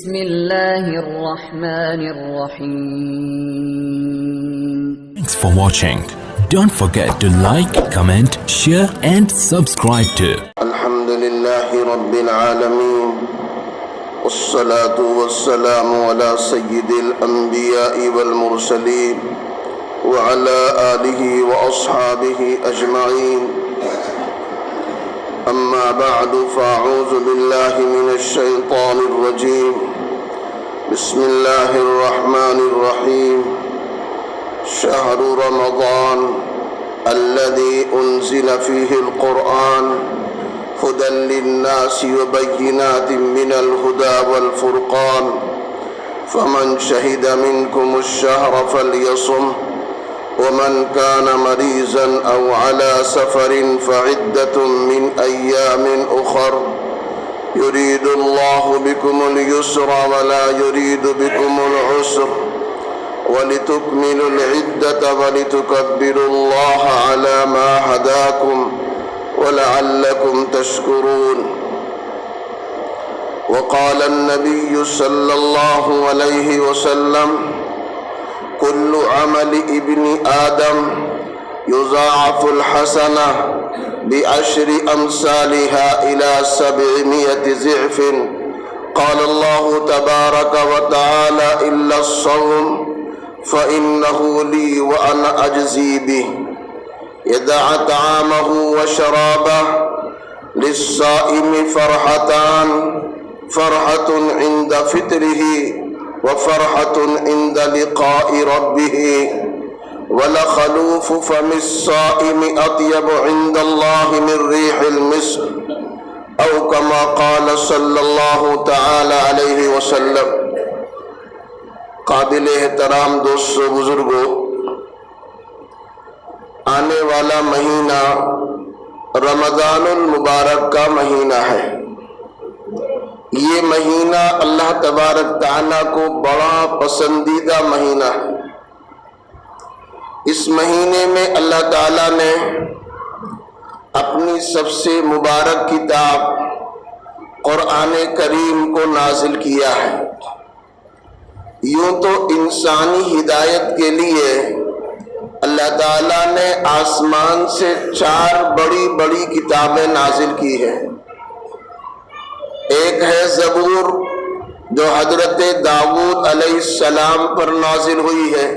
بسم الله الرحمن الرحيم. Thanks for watching. Don't forget to like, comment, share and subscribe to الحمد لله رب العالمين والصلاة والسلام على سيد الأنبياء والمرسلين وعلى آله وأصحابه أجمعين. أما بعد فأعوذ بالله من الشيطان الرجيم. بسم الله الرحمن الرحيم. شهر رمضان الذي أنزل فيه القرآن هدى للناس وبينات من الهدى والفرقان فمن شهد منكم الشهر فليصم ومن كان مريضا أو على سفر فعدة من أيام أخر يريد الله بكم اليسر ولا يريد بكم العسر ولتكملوا العدة ولتكبروا الله على ما هداكم ولعلكم تشكرون. وقال النبي صلى الله عليه وسلم كل عمل ابن آدم يضاعف الحسنة بعشر أمثالها إلى 700 ضعف. قال الله تبارك وتعالى إلا الصوم فإنه لي وأنا أجزي به. يدع طعامه وشرابه للصائم فرحتان فرحة عند فطره وفرحة عند لقاء ربه ولخلوف فم الصائم أطيب عند الله من ريح المسك أو كما قال صلى الله تعالى عليه وسلم. قابل احترام دوستو بزرگوں، آنے والا مہینہ رمضان المبارک کا مہینہ ہے. یہ مہینہ اللہ تبارک تعالیٰ کو بڑا پسندیدہ مہینہ ہے. اس مہینے میں اللہ تعالیٰ نے اپنی سب سے مبارک کتاب قرآن کریم کو نازل کیا ہے. یوں تو انسانی ہدایت کے لیے اللہ تعالیٰ نے آسمان سے 4 بڑی بڑی کتابیں نازل کی ہیں. ایک ہے زبور جو حضرت داؤد علیہ السلام پر نازل ہوئی ہے.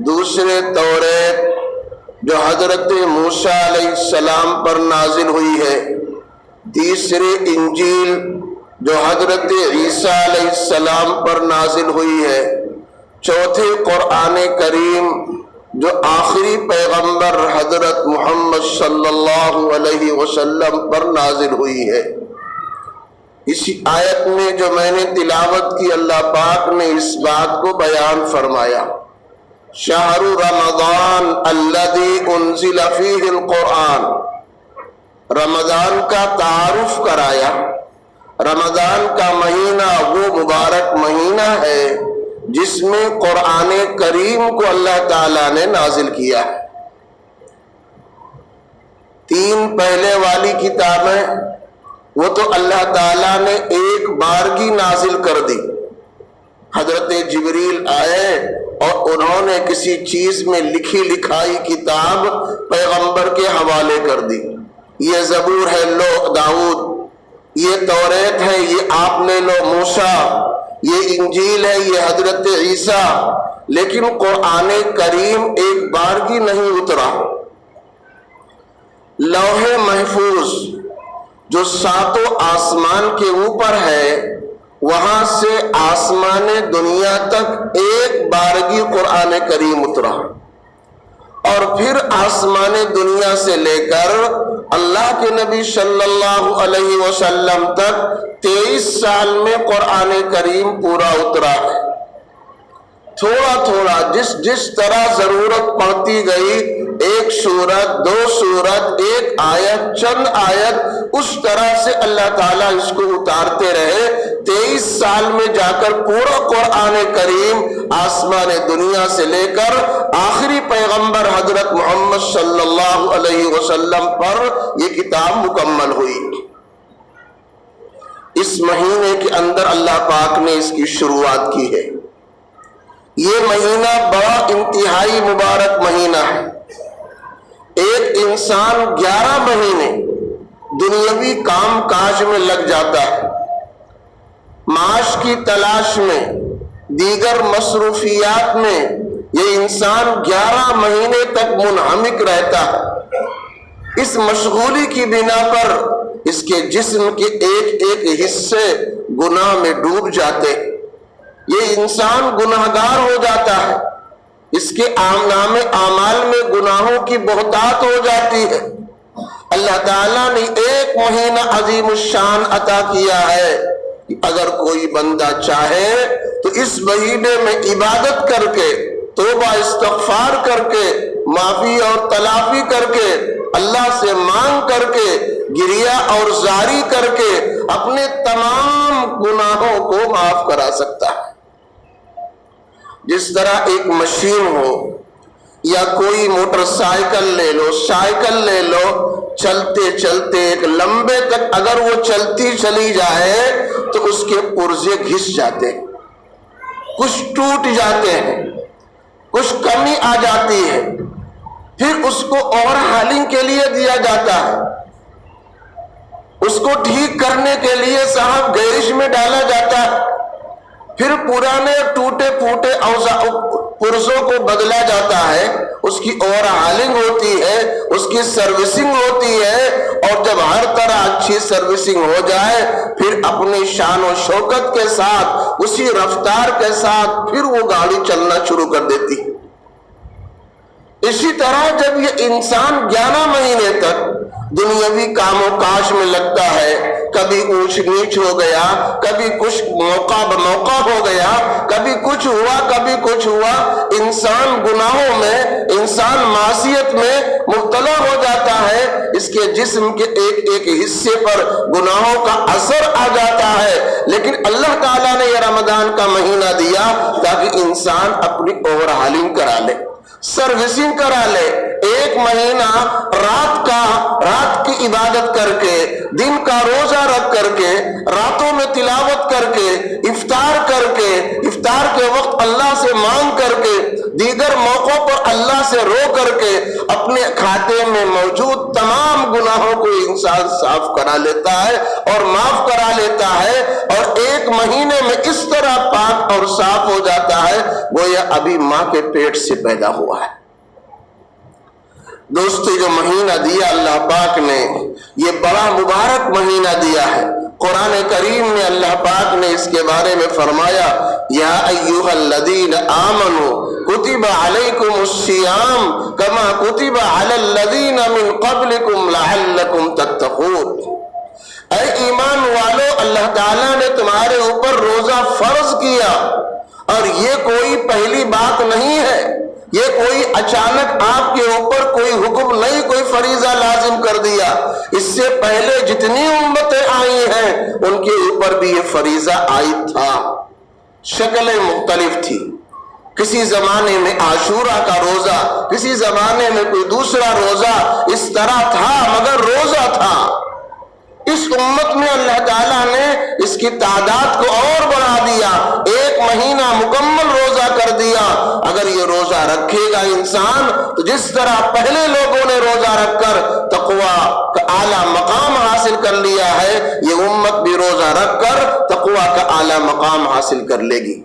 دوسرے توریت جو حضرت موسیٰ علیہ السلام پر نازل ہوئی ہے. تیسرے انجیل جو حضرت عیسیٰ علیہ السلام پر نازل ہوئی ہے. چوتھے قرآن کریم جو آخری پیغمبر حضرت محمد صلی اللہ علیہ وسلم پر نازل ہوئی ہے. اسی آیت میں جو میں نے تلاوت کی، اللہ پاک نے اس بات کو بیان فرمایا. شہر رمضان الذی انزل فیہ القرآن. رمضان کا تعارف کرایا. رمضان کا مہینہ وہ مبارک مہینہ ہے جس میں قرآن کریم کو اللہ تعالیٰ نے نازل کیا ہے. 3 پہلے والی کتابیں وہ تو اللہ تعالیٰ نے ایک بارگی نازل کر دی. حضرت جبریل آئے اور انہوں نے کسی چیز میں لکھی لکھائی کتاب پیغمبر کے حوالے کر دی. یہ زبور ہے، لو داؤد. یہ توریت ہے، یہ آپ لے لو موسیٰ. یہ انجیل ہے، یہ حضرت عیسیٰ. لیکن قرآن کریم ایک بارگی نہیں اترا. لوح محفوظ جو 7 آسمان کے اوپر ہے، وہاں سے آسمان دنیا تک ایک بارگی قرآن کریم اترا. اور پھر آسمان دنیا سے لے کر اللہ کے نبی صلی اللہ علیہ وسلم تک 23 سال میں قرآن کریم پورا اترا ہے. تھوڑا تھوڑا جس طرح ضرورت پڑتی گئی، 1 سورت 2 سورت 1 آیت چند آیت، اس طرح سے اللہ تعالیٰ اس کو اتارتے رہے. 23 سال میں جا کر پورا قرآن کریم آسمان دنیا سے لے کر آخری پیغمبر حضرت محمد صلی اللہ علیہ وسلم پر یہ کتاب مکمل ہوئی. اس مہینے کے اندر اللہ پاک نے اس کی شروعات کی ہے۔ یہ مہینہ بڑا انتہائی مبارک مہینہ ہے۔ ایک انسان 11 مہینے دنیاوی کام کاج میں لگ جاتا ہے، معاش کی تلاش میں، دیگر مصروفیات میں یہ انسان 11 مہینے تک منہمک رہتا ہے۔ اس مشغولی کی بنا پر اس کے جسم کے ایک ایک حصے گناہ میں ڈوب جاتے، یہ انسان گناہگار ہو جاتا ہے، اس کے نامے اعمال میں گناہوں کی بہتات ہو جاتی ہے۔ اللہ تعالیٰ نے ایک مہینہ عظیم الشان عطا کیا ہے کہ اگر کوئی بندہ چاہے تو اس مہینے میں عبادت کر کے، توبہ استغفار کر کے، معافی اور تلافی کر کے، اللہ سے مانگ کر کے، گریہ اور زاری کر کے اپنے تمام گناہوں کو معاف کرا سکتا ہے۔ جس طرح ایک مشین ہو یا کوئی موٹر سائیکل لے لو، سائیکل لے لو، چلتے چلتے ایک لمبے تک اگر وہ چلتی چلی جائے تو اس کے پرزے گھس جاتے ہیں، کچھ ٹوٹ جاتے ہیں، کچھ کمی آ جاتی ہے، پھر اس کو اوور ہالنگ کے لیے دیا جاتا ہے، اس کو ٹھیک کرنے کے لیے صاحب گیرج میں ڈالا جاتا ہے، پھر پرانے ٹوٹے پھوٹے پرزوں کو بدلا جاتا ہے، اس کی اوور ہالنگ ہوتی ہے، اس کی سروسنگ ہوتی ہے، اور جب ہر طرح اچھی سروسنگ ہو جائے پھر اپنی شان و شوکت کے ساتھ، اسی رفتار کے ساتھ پھر وہ گاڑی چلنا شروع کر دیتی ہے۔ اسی طرح جب یہ انسان 11 مہینے تک دنیاوی کام و کاج میں لگتا ہے، کبھی اونچ نیچ ہو گیا، کبھی کچھ موقع بموقع ہو گیا، کبھی کچھ ہوا کبھی کچھ ہوا، انسان گناہوں میں، انسان معصیت میں مبتلا ہو جاتا ہے، اس کے جسم کے ایک ایک حصے پر گناہوں کا اثر آ جاتا ہے۔ لیکن اللہ تعالیٰ نے یہ رمضان کا مہینہ دیا تاکہ انسان اپنی اوور ہالنگ کرا لے، سروسنگ کرا لے۔ ایک مہینہ رات کی عبادت کر کے، دن کا روزہ رکھ کر کے، راتوں میں تلاوت کر کے، افطار کے وقت اللہ سے مانگ کر کے، دیگر موقعوں پر اللہ سے رو کر کے اپنے کھاتے میں موجود تمام گناہوں کو انسان صاف کرا لیتا ہے اور معاف کرا لیتا ہے، اور ایک مہینے میں اس طرح پاک اور صاف ہو جاتا ہے گویا ابھی ماں کے پیٹ سے پیدا ہوا ہے۔ دوستو، جو مہینہ دیا اللہ پاک نے، یہ بڑا مبارک مہینہ دیا ہے۔ قرآن کریم میں اللہ پاک نے اس کے بارے میں فرمایا، یا ایھا الذین آمنوا کتب علیکم الصیام کما کتب علی الذین من قبلکم لعلکم تتقون۔ اے ایمان والو، اللہ تعالیٰ نے تمہارے اوپر روزہ فرض کیا، اور یہ کوئی پہلی بات نہیں ہے، یہ کوئی اچانک آپ کے اوپر کوئی حکم نہیں، کوئی فریضہ لازم کر دیا۔ اس سے پہلے جتنی امتیں آئی ہیں ان کے اوپر بھی یہ فریضہ عائد تھا، شکلیں مختلف تھی۔ کسی زمانے میں عاشورہ کا روزہ، کسی زمانے میں کوئی دوسرا روزہ، اس طرح تھا، مگر روزہ تھا۔ اس امت میں اللہ تعالیٰ نے اس کی تعداد کو اور بڑھا دیا، ایک مہینہ مکمل روزہ کر دیا۔ اگر یہ روزہ رکھے گا انسان تو جس طرح پہلے لوگوں نے روزہ رکھ کر تقویٰ کا اعلیٰ مقام حاصل کر لیا ہے، یہ امت بھی روزہ رکھ کر تقویٰ کا اعلیٰ مقام حاصل کر لے گی۔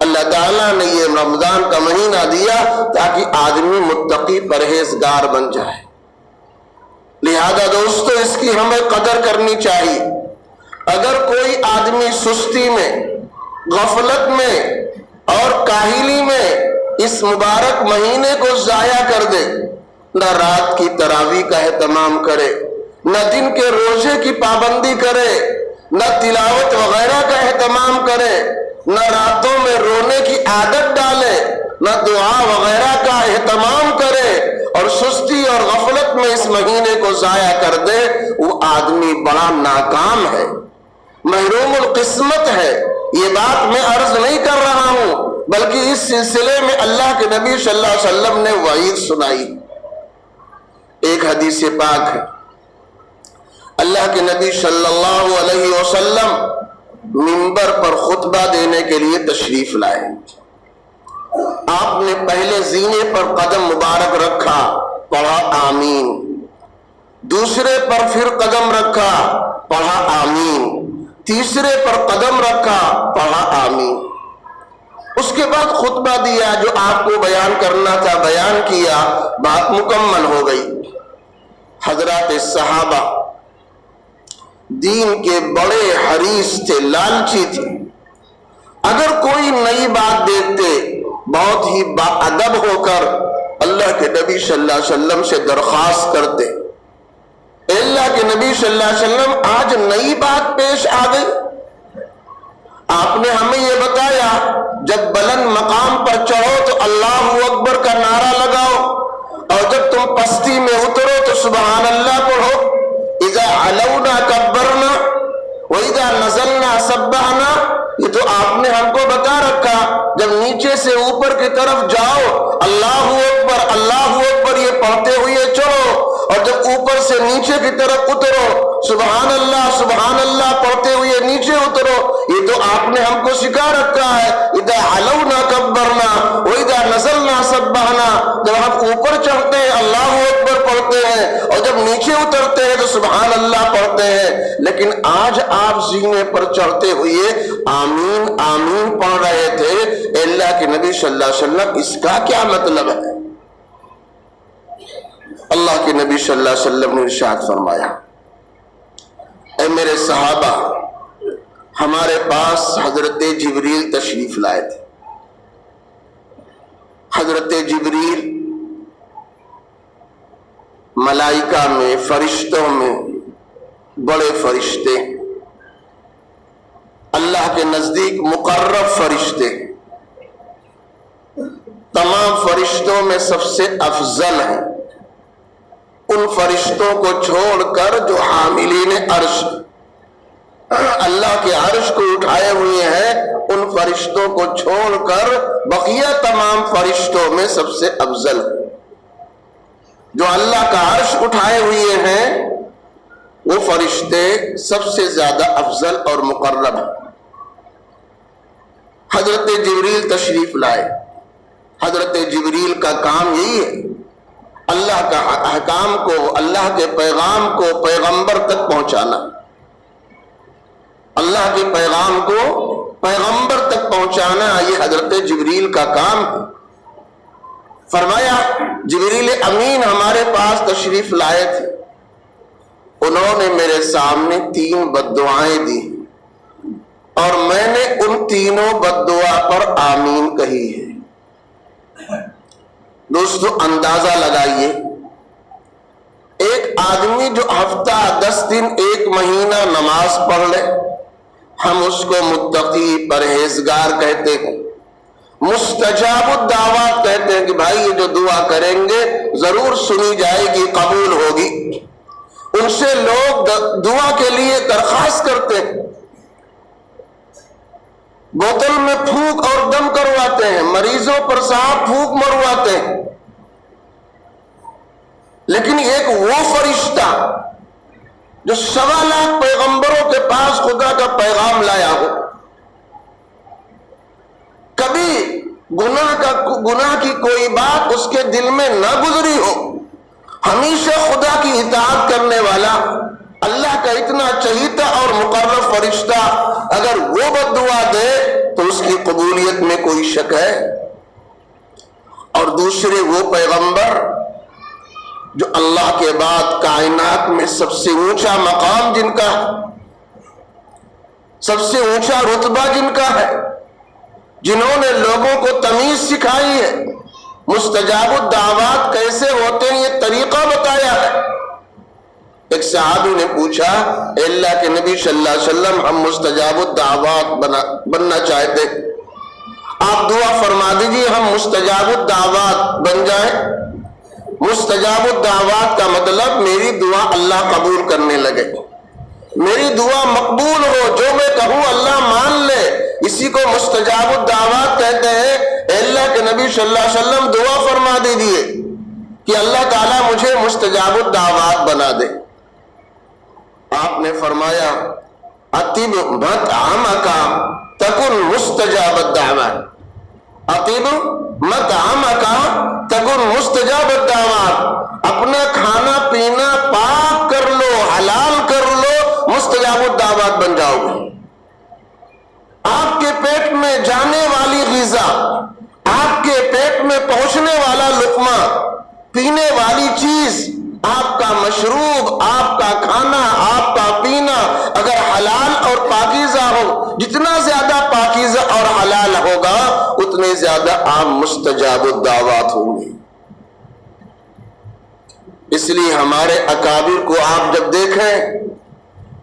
اللہ تعالیٰ نے یہ رمضان کا مہینہ دیا تاکہ آدمی متقی پرہیزگار بن جائے۔ لہذا دوستو، اس کی ہمیں قدر کرنی چاہیے۔ اگر کوئی آدمی سستی میں، غفلت میں اور کاہلی میں اس مبارک مہینے کو ضائع کر دے، نہ رات کی تراویح کا اہتمام کرے، نہ دن کے روزے کی پابندی کرے، نہ تلاوت وغیرہ کا اہتمام کرے، نہ راتوں میں رونے کی عادت ڈالے، نہ دعا وغیرہ کا اہتمام کرے، اور سستی اور غفلت میں اس مہینے کو ضائع کر دے، وہ آدمی بڑا ناکام ہے، محروم القسمت ہے۔ یہ بات میں عرض نہیں کر رہا ہوں، بلکہ اس سلسلے میں اللہ کے نبی صلی اللہ علیہ وسلم نے وعید سنائی۔ ایک حدیث پاک ہے، اللہ کے نبی صلی اللہ علیہ وسلم منبر پر خطبہ دینے کے لیے تشریف لائے. آپ نے پہلے زینے پر قدم مبارک رکھا، پڑھا آمین. دوسرے پر پھر قدم رکھا، پڑھا آمین. تیسرے پر قدم رکھا، پڑھا آمین. اس کے بعد خطبہ دیا، جو آپ کو بیان کرنا تھا بیان کیا، بات مکمل ہو گئی. حضرات صحابہ دین کے بڑے حریص تھے، لالچی تھے. اگر کوئی نئی بات دیکھتے بہت ہی باادب ہو کر اللہ کے نبی صلی اللہ علیہ وسلم سے درخواست کرتے، اے اللہ کے نبی صلی اللہ علیہ وسلم آج نئی بات پیش آ گئی. آپ نے ہمیں یہ بتایا جب بلند مقام پر چڑھو تو اللہ اکبر کا نعرہ لگاؤ، اور جب تم پستی میں اترو تو سبحان اللہ پڑھو. اذا علونا کبرنا واذا نزلنا سبحنا. یہ تو آپ نے ہم کو بتا رکھا، جب نیچے سے اوپر کی طرف جاؤ اللہ اکبر یہ پڑھتے ہوئے چڑھو، اور جب اوپر سے نیچے کی طرف اترو سبحان اللہ پڑھتے ہوئے نیچے اترو. یہ تو آپ نے ہم کو سکھا رکھا ہے. اذا علونا کبرنا واذا نزلنا سبحنا. جب ہم اوپر چڑھتے ہیں اللہ اکبر پڑھتے ہیں، اور جب نیچے اترتے ہیں تو سبحان اللہ پڑھتے ہیں. لیکن آج آپ زینے پر چڑھتے ہوئے آمین آمین پڑھ رہے تھے. اللہ کے نبی صلی اللہ علیہ وسلم اس کا کیا مطلب ہے؟ اللہ کے نبی صلی اللہ علیہ وسلم نے ارشاد فرمایا، اے میرے صحابہ، ہمارے پاس حضرت جبریل تشریف لائے تھے. حضرت جبریل ملائکہ میں، فرشتوں میں بڑے فرشتے، اللہ کے نزدیک مقرب فرشتے، تمام فرشتوں میں سب سے افضل ہیں. ان فرشتوں کو چھوڑ کر جو حاملین عرش، اللہ کے عرش کو اٹھائے ہوئے ہیں، ان فرشتوں کو چھوڑ کر بقیہ تمام فرشتوں میں سب سے افضل ہیں. جو اللہ کا عرش اٹھائے ہوئے ہیں وہ فرشتے سب سے زیادہ افضل اور مقرب ہیں. حضرت جبریل تشریف لائے. حضرت جبریل کا کام یہی ہے، اللہ کا احکام کو، اللہ کے پیغام کو پیغمبر تک پہنچانا. اللہ کے پیغام کو پیغمبر تک پہنچانا یہ حضرت جبریل کا کام ہے. فرمایا جبریل امین ہمارے پاس تشریف لائے تھے. انہوں نے میرے سامنے 3 بددعائیں دی، اور میں نے ان تینوں بددعا پر آمین کہی ہے. دوستو اندازہ لگائیے، ایک آدمی جو ہفتہ 10 دن 1 مہینہ نماز پڑھ لے، ہم اس کو متقی پرہیزگار کہتے ہیں، مستجاب الدعوات کہتے ہیں کہ بھائی یہ جو دعا کریں گے ضرور سنی جائے گی، قبول ہوگی. ان سے لوگ دعا کے لیے درخواست کرتے ہیں، بوتل میں پھونک اور دم کرواتے ہیں، مریضوں پر صاحب پھونک مرواتے ہیں. لیکن ایک وہ فرشتہ جو 1.25 لاکھ پیغمبروں کے پاس خدا کا پیغام لایا ہو، کبھی گناہ کی کوئی بات اس کے دل میں نہ گزری ہو، ہمیشہ خدا کی اطاعت کرنے والا، اللہ کا اتنا چہیتا اور مقرب فرشتہ اگر وہ بددعا دے تو اس کی قبولیت میں کوئی شک ہے؟ اور دوسرے وہ پیغمبر جو اللہ کے بعد کائنات میں سب سے اونچا مقام جن کا ہے، سب سے اونچا رتبہ جن کا ہے، جنہوں نے لوگوں کو تمیز سکھائی ہے، مستجاب الدعوات کیسے ہوتے ہیں یہ طریقہ بتایا ہے. ایک صحابی نے پوچھا، اے اللہ کے نبی صلی اللہ علیہ وسلم ہم مستجاب الدعوات بننا چاہتے، آپ دعا فرما دیجیے ہم مستجاب الدعوات بن جائیں. مستجاب الدعوات کا مطلب میری دعا اللہ قبول کرنے لگے، میری دعا مقبول ہو، جو میں کہوں اللہ مان لے، اسی کو مستجاب الدعوات کہتے ہیں. اے اللہ کے نبی صلی اللہ علیہ وسلم دعا فرما دیجیے کہ اللہ تعالیٰ مجھے مستجاب الدعوات بنا دے. آپ نے فرمایا اطیب مطعمک تکن مستجاب الدعوات، اطیب مطعمک تکن مستجاب الدعوات، اپنا کھانا پینا پاک کر لو، حلال کر لو، مستجاب الدعوات بن جاؤ گے۔ آپ کے پیٹ میں جانے والی غذا، آپ کے پیٹ میں پہنچنے والا لقمہ، پینے والی چیز، آپ کا مشروب، آپ کا کھانا، آپ کا پینا اگر حلال اور پاکیزہ ہو، جتنا زیادہ پاکیزہ اور حلال ہوگا اتنے زیادہ آپ مستجاب الدعوات ہوں گے۔ اس لیے ہمارے اکابر کو آپ جب دیکھیں،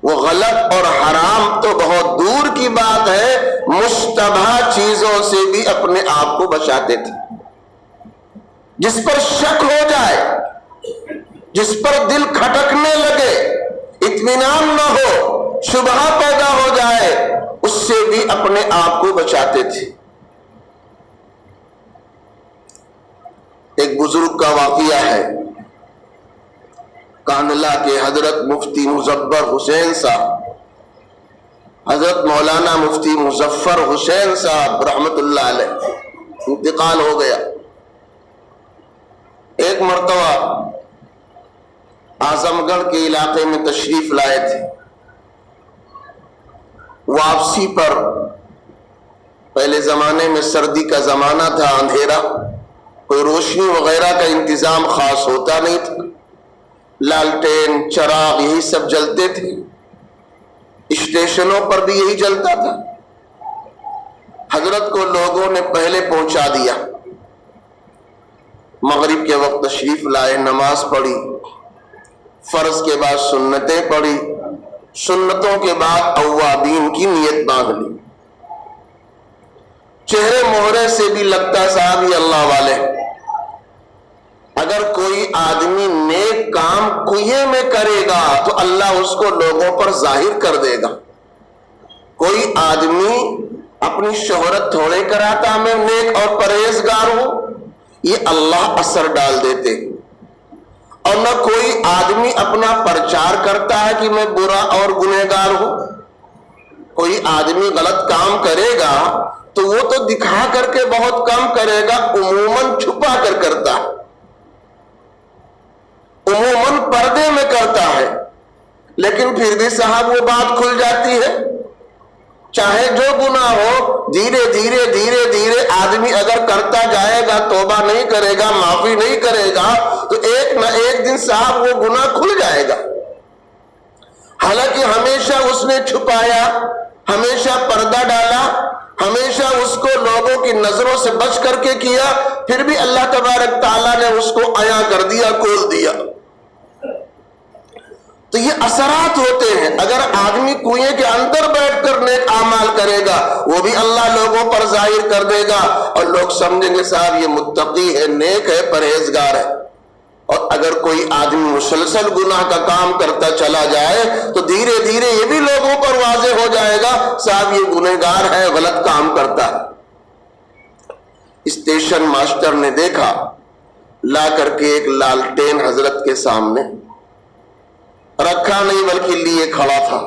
وہ غلط اور حرام تو بہت دور کی بات ہے، مشتبہ چیزوں سے بھی اپنے آپ کو بچاتے تھے۔ جس پر شک ہو جائے، جس پر دل کھٹکنے لگے، اطمینان نہ ہو، شبہ پیدا ہو جائے، اس سے بھی اپنے آپ کو بچاتے تھے۔ ایک بزرگ کا واقعہ ہے، کاندھلہ کے حضرت مفتی مظفر حسین صاحب، حضرت مولانا مفتی مظفر حسین صاحب رحمت اللہ علیہ انتقال ہو گیا۔ ایک مرتبہ اعظم گڑھ کے علاقے میں تشریف لائے تھے، واپسی پر، پہلے زمانے میں سردی کا زمانہ تھا، اندھیرا، کوئی روشنی وغیرہ کا انتظام خاص ہوتا نہیں تھا، لالٹین چراغ یہی سب جلتے تھے، اسٹیشنوں پر بھی یہی جلتا تھا۔ حضرت کو لوگوں نے پہلے پہنچا دیا، مغرب کے وقت تشریف لائے، نماز پڑھی، فرض کے بعد سنتیں پڑھی، سنتوں کے بعد اوابین کی نیت باندھ لی۔ چہرے مہرے سے بھی لگتا صاحب یہ اللہ والے۔ اگر کوئی آدمی نیک کام کنویں میں کرے گا تو اللہ اس کو لوگوں پر ظاہر کر دے گا۔ کوئی آدمی اپنی شہرت تھوڑے کراتا میں نیک اور پرہیزگار ہوں، یہ اللہ اثر ڈال دیتے۔ اور نہ کوئی آدمی اپنا پرچار کرتا ہے کہ میں برا اور گنہگار ہوں۔ کوئی آدمی غلط کام کرے گا تو وہ تو دکھا کر کے بہت کم کرے گا، عموماً چھپا کر کرتا ہے، عموماً پردے میں کرتا ہے، لیکن پھر بھی صاحب وہ بات کھل جاتی ہے۔ چاہے جو گناہ ہو، دھیرے دھیرے دھیرے دھیرے آدمی اگر کرتا جائے گا، توبہ نہیں کرے گا، معافی نہیں کرے گا، تو ایک نہ ایک دن صاحب وہ گناہ کھل جائے گا۔ حالانکہ ہمیشہ اس نے چھپایا، ہمیشہ پردہ ڈالا، ہمیشہ اس کو لوگوں کی نظروں سے بچ کر کے کیا، پھر بھی اللہ تبارک تعالیٰ نے اس کو عیاں کر دیا، کھول دیا۔ تو یہ اثرات ہوتے ہیں۔ اگر آدمی کنویں کے اندر بیٹھ کر نیک اعمال کرے گا، وہ بھی اللہ لوگوں پر ظاہر کر دے گا، اور لوگ سمجھیں گے صاحب یہ متقی ہے، نیک ہے، پرہیزگار ہے۔ اور اگر کوئی آدمی مسلسل گناہ کا کام کرتا چلا جائے تو دھیرے دھیرے یہ بھی لوگوں پر واضح ہو جائے گا صاحب یہ گنہگار ہے، غلط کام کرتا ہے۔ اسٹیشن ماسٹر نے دیکھا، لا کر کے ایک لالٹین حضرت کے سامنے رکھا نہیں بلکہ لیے کھڑا تھا۔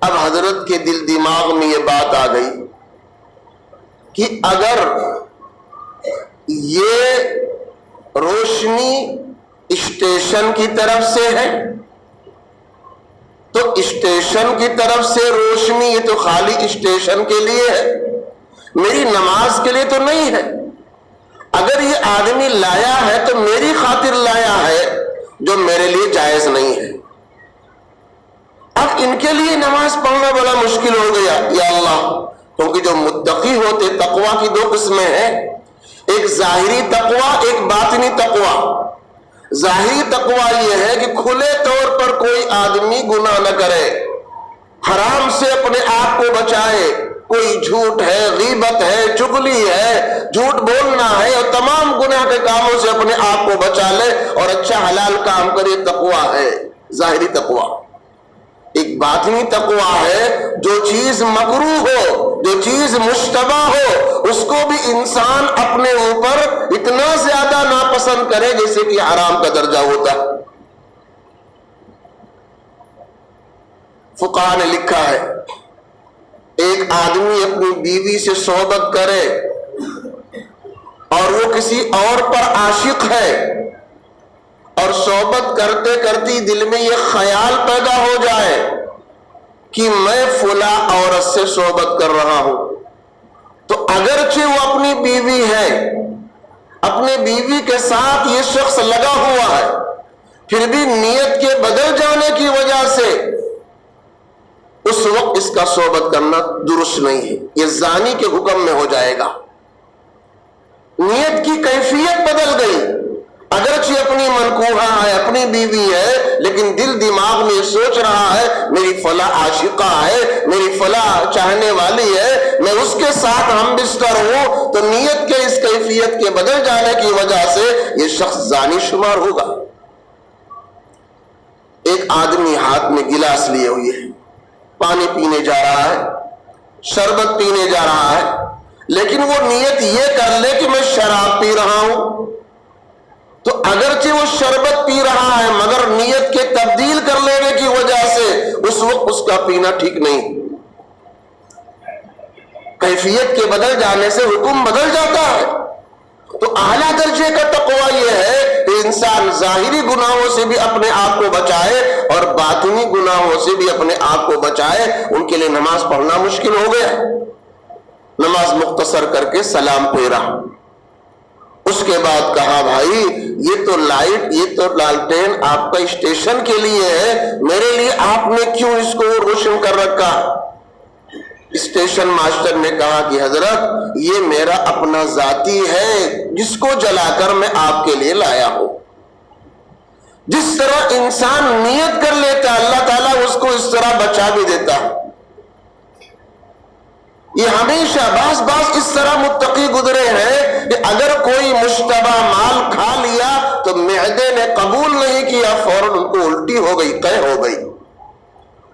اب حضرت کے دل دماغ میں یہ بات آ گئی کہ اگر یہ روشنی اسٹیشن کی طرف سے ہے تو اسٹیشن کی طرف سے روشنی یہ تو خالی اسٹیشن کے لیے ہے، میری نماز کے لیے تو نہیں ہے۔ اگر یہ آدمی لایا ہے تو میری خاطر لایا ہے، جو میرے لیے جائز نہیں ہے۔ اب ان کے لیے نماز پڑھنا بڑا مشکل ہو گیا یا اللہ، کیونکہ جو متقی ہوتے، تقوی کی دو قسمیں ہیں، ایک ظاہری تقوی، ایک باطنی تقوی۔ ظاہری تقوی یہ ہے کہ کھلے طور پر کوئی آدمی گناہ نہ کرے، حرام سے اپنے آپ کو بچائے، کوئی جھوٹ ہے، غیبت ہے، چغلی ہے، جھوٹ بولنا ہے، اور تمام گناہ کے کاموں سے اپنے آپ کو بچا لے اور اچھا حلال کام کرے، تقوی ہے، ظاہری تقوی۔ ایک باطنی تقوی ہے، جو چیز مکروہ ہو، جو چیز مشتبہ ہو، اس کو بھی انسان اپنے اوپر اتنا زیادہ ناپسند کرے جیسے کہ حرام کا درجہ ہوتا ہے۔ فقہا نے لکھا ہے ایک آدمی اپنی بیوی سے صحبت کرے اور وہ کسی اور پر عاشق ہے اور صحبت کرتے کرتے دل میں یہ خیال پیدا ہو جائے کہ میں فلاں عورت سے صحبت کر رہا ہوں، تو اگرچہ وہ اپنی بیوی ہے، اپنے بیوی کے ساتھ یہ شخص لگا ہوا ہے، پھر بھی نیت کے بدل جانے کی وجہ سے اس وقت اس کا صحبت کرنا درست نہیں ہے، یہ زانی کے حکم میں ہو جائے گا۔ نیت کی کیفیت بدل گئی، اگرچہ اپنی منکوحہ ہے، اپنی بیوی ہے، لیکن دل دماغ میں سوچ رہا ہے میری فلاں عاشقہ ہے، میری فلاں چاہنے والی ہے، میں اس کے ساتھ ہم بستر ہوں، تو نیت کے اس کیفیت کے بدل جانے کی وجہ سے یہ شخص زانی شمار ہوگا۔ ایک آدمی ہاتھ میں گلاس لیے ہوئے ہے، پانی پینے جا رہا ہے، شربت پینے جا رہا ہے، لیکن وہ نیت یہ کر لے کہ میں شراب پی رہا ہوں، تو اگرچہ وہ شربت پی رہا ہے مگر نیت کے تبدیل کر لینے کی وجہ سے اس وقت اس کا پینا ٹھیک نہیں۔ کیفیت کے بدل جانے سے حکم بدل جاتا ہے۔ تو اعلیٰ درجے کا تقویٰ یہ ہے کہ انسان ظاہری گناہوں سے بھی اپنے آپ کو بچائے اور باطنی گناہوں سے بھی اپنے آپ کو بچائے۔ ان کے لیے نماز پڑھنا مشکل ہو گیا، نماز مختصر کر کے سلام پھیرا، اس کے بعد کہا بھائی یہ تو لائٹ، یہ تو لالٹین آپ کا اسٹیشن کے لیے ہے، میرے لیے آپ نے کیوں اس کو روشن کر رکھا؟ اسٹیشن ماسٹر نے کہا کہ حضرت یہ میرا اپنا ذاتی ہے جس کو جلا کر میں آپ کے لیے لایا ہوں۔ جس طرح انسان نیت کر لیتا اللہ تعالیٰ اس کو اس طرح بچا بھی دیتا۔ یہ ہمیشہ بعض اس طرح متقی گزرے ہیں کہ اگر کوئی مشتبہ مال کھا لیا تو معدے نے قبول نہیں کیا، فوراً ان کو الٹی ہو گئی، قے ہو گئی۔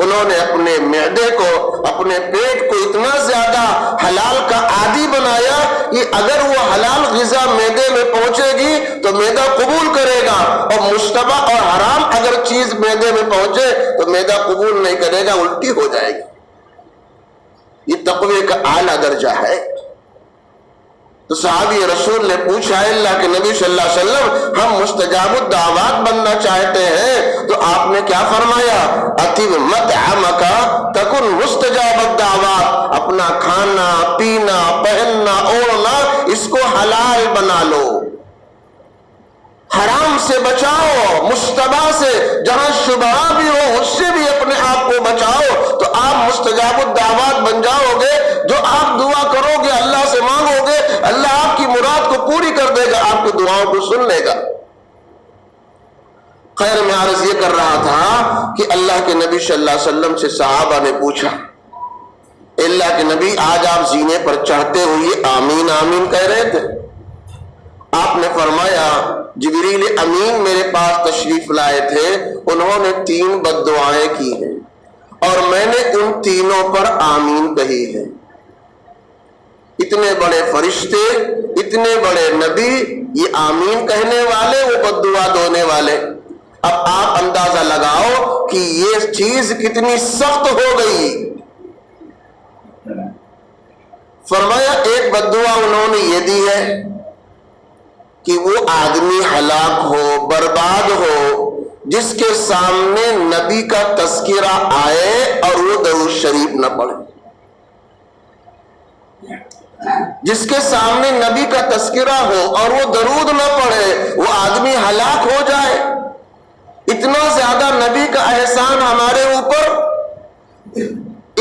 انہوں نے اپنے معدے کو، اپنے پیٹ کو اتنا زیادہ حلال کا عادی بنایا کہ اگر وہ حلال غذا معدے میں پہنچے گی تو معدہ قبول کرے گا، اور مشتبہ اور حرام اگر چیز معدے میں پہنچے تو معدہ قبول نہیں کرے گا، الٹی ہو جائے گی۔ یہ تقوی کا اعلیٰ درجہ ہے۔ تو صحابی رسول نے پوچھا اللہ کے نبی صلی اللہ علیہ وسلم ہم مستجاب الدعوات بننا چاہتے ہیں، تو آپ نے کیا فرمایا؟ اطب مطعمک تکن مستجاب الدعوات، اپنا کھانا پینا پہننا اوڑھنا اس کو حلال بنا لو، حرام سے بچاؤ، مشتبہ سے جہاں شبہ بھی ہو اس سے بھی اپنے آپ کو بچاؤ، تو آپ مستجاب الدعوات بن جاؤ گے۔ جو آپ دعا کرو گے، اللہ سے مانگو گے، اللہ آپ کی مراد کو پوری کر دے گا، آپ کی دعاؤں کو سن لے گا۔ خیر میں عرض یہ کر رہا تھا کہ اللہ کے نبی صلی اللہ علیہ وسلم سے صحابہ نے پوچھا اللہ کے نبی آج آپ زینے پر چڑھتے ہوئے آمین آمین کہہ رہے تھے؟ آپ نے فرمایا جبریل امین میرے پاس تشریف لائے تھے، انہوں نے 3 بد دعائیں کی ہیں اور میں نے ان تینوں پر آمین کہی ہے۔ اتنے بڑے فرشتے، اتنے بڑے نبی، یہ آمین کہنے والے، وہ بد دعا دینے والے۔ اب آپ اندازہ لگاؤ کہ یہ چیز کتنی سخت ہو گئی۔ فرمایا ایک بد دعا انہوں نے یہ دی ہے کہ وہ آدمی ہلاک ہو، برباد ہو جس کے سامنے نبی کا تذکرہ آئے اور وہ درود شریف نہ پڑھے۔ جس کے سامنے نبی کا تذکرہ ہو اور وہ درود نہ پڑھے، وہ آدمی ہلاک ہو جائے۔ اتنا زیادہ نبی کا احسان ہمارے اوپر،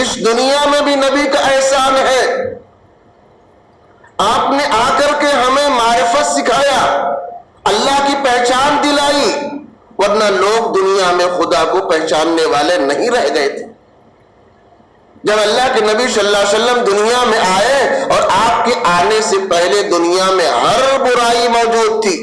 اس دنیا میں بھی نبی کا احسان ہے۔ آپ نے آ کر کے ہمیں معرفت سکھایا، اللہ کی پہچان دلائی، ورنہ لوگ دنیا میں خدا کو پہچاننے والے نہیں رہ گئے تھے۔ جب اللہ کے نبی صلی اللہ علیہ وسلم دنیا میں آئے اور آپ کے آنے سے پہلے دنیا میں ہر برائی موجود تھی،